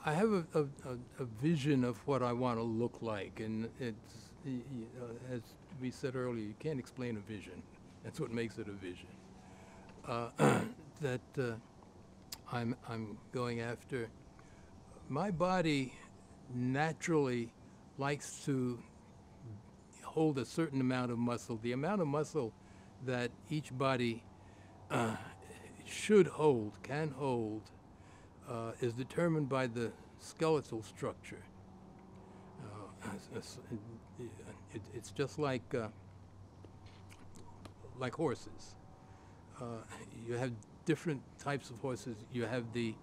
I have a vision of what I want to look like, and it's as we said earlier, you can't explain a vision. That's what makes it a vision. That I'm going after. My body naturally likes to hold a certain amount of muscle. The amount of muscle that each body should hold, can hold, is determined by the skeletal structure. It's just like horses. You have different types of horses. You have the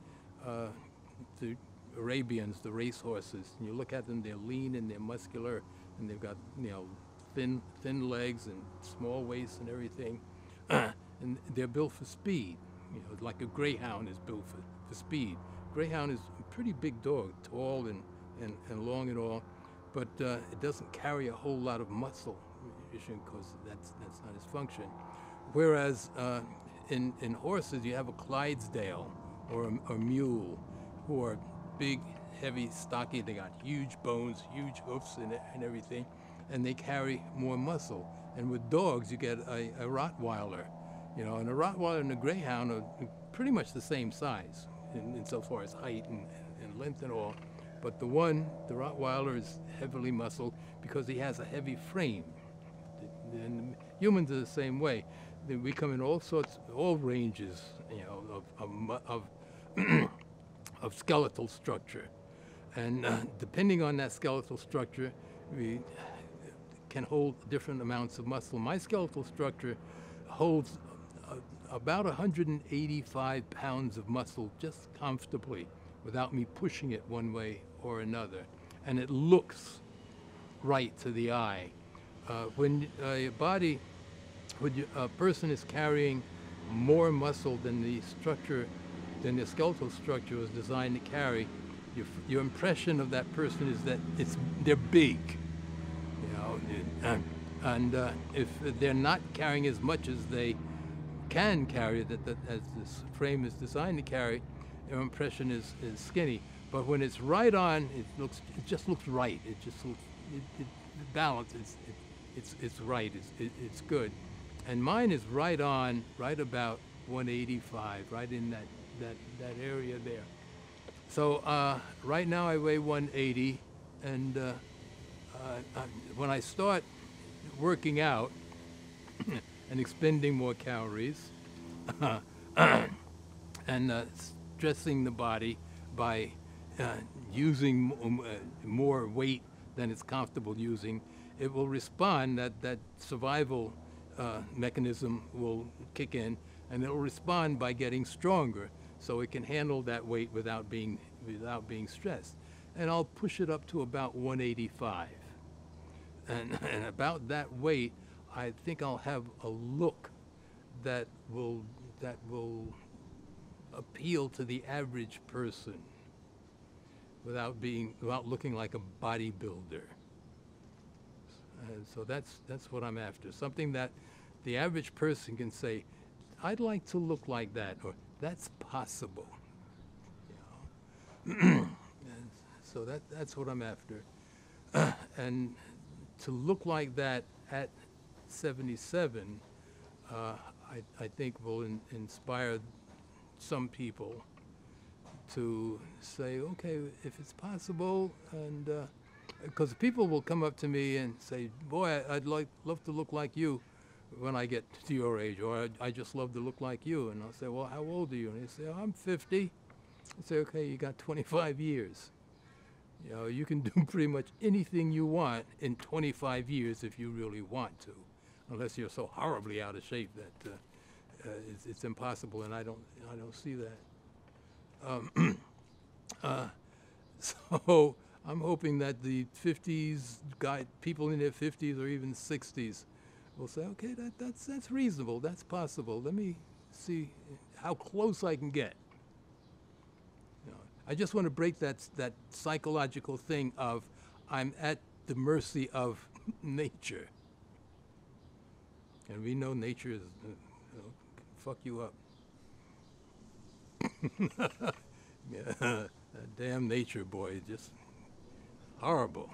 Arabians, the race horses. And you look at them; they're lean and they're muscular, and they've got thin legs and small waists and everything, and they're built for speed. Like a greyhound is built for speed. Greyhound is a pretty big dog, tall and long and all, but it doesn't carry a whole lot of muscle, because that's not its function. Whereas in horses, you have a Clydesdale or a mule, who are big, heavy, stocky. They got huge bones, huge hoofs, and everything, and they carry more muscle. And with dogs, you get a Rottweiler, and a Rottweiler and a Greyhound are pretty much the same size insofar as height and length and all. But the Rottweiler is heavily muscled because he has a heavy frame. And humans are the same way. We come in all ranges, of skeletal structure. And depending on that skeletal structure, we can hold different amounts of muscle. My skeletal structure holds about 185 pounds of muscle just comfortably without me pushing it one way or another. And it looks right to the eye. When a person is carrying more muscle than the skeletal structure was designed to carry, your impression of that person is that they're big, and if they're not carrying as much as they can carry, as this frame is designed to carry, your impression is skinny. But when it's right on, it just looks right. It just looks balanced. It's right. It's good. And mine is right on, right about 185, right in that area there. So right now I weigh 180, and when I start working out and expending more calories and stressing the body by using more weight than it's comfortable using, it will respond. That survival mechanism will kick in, and it will respond by getting stronger, so it can handle that weight without being stressed. And I'll push it up to about 185, and about that weight, I think I'll have a look that will appeal to the average person without looking like a bodybuilder. So that's what I'm after. Something that the average person can say, I'd like to look like that, or that's possible. So that's what I'm after. And to look like that at 77, I think will inspire some people to say, okay, if it's possible, and because people will come up to me and say, boy, I'd love to look like you when I get to your age, or I just love to look like you. And I'll say, well, how old are you? And they say, oh, I'm 50. I say, okay, you got 25 years. You can do pretty much anything you want in 25 years if you really want to, unless you're so horribly out of shape that it's impossible, and I don't see that. So I'm hoping that the 50s people in their 50s or even 60s will say, okay, that's reasonable, that's possible. Let me see how close I can get. I just want to break that psychological thing of I'm at the mercy of nature. And we know nature is fuck you up. Yeah. That damn nature boy, just horrible.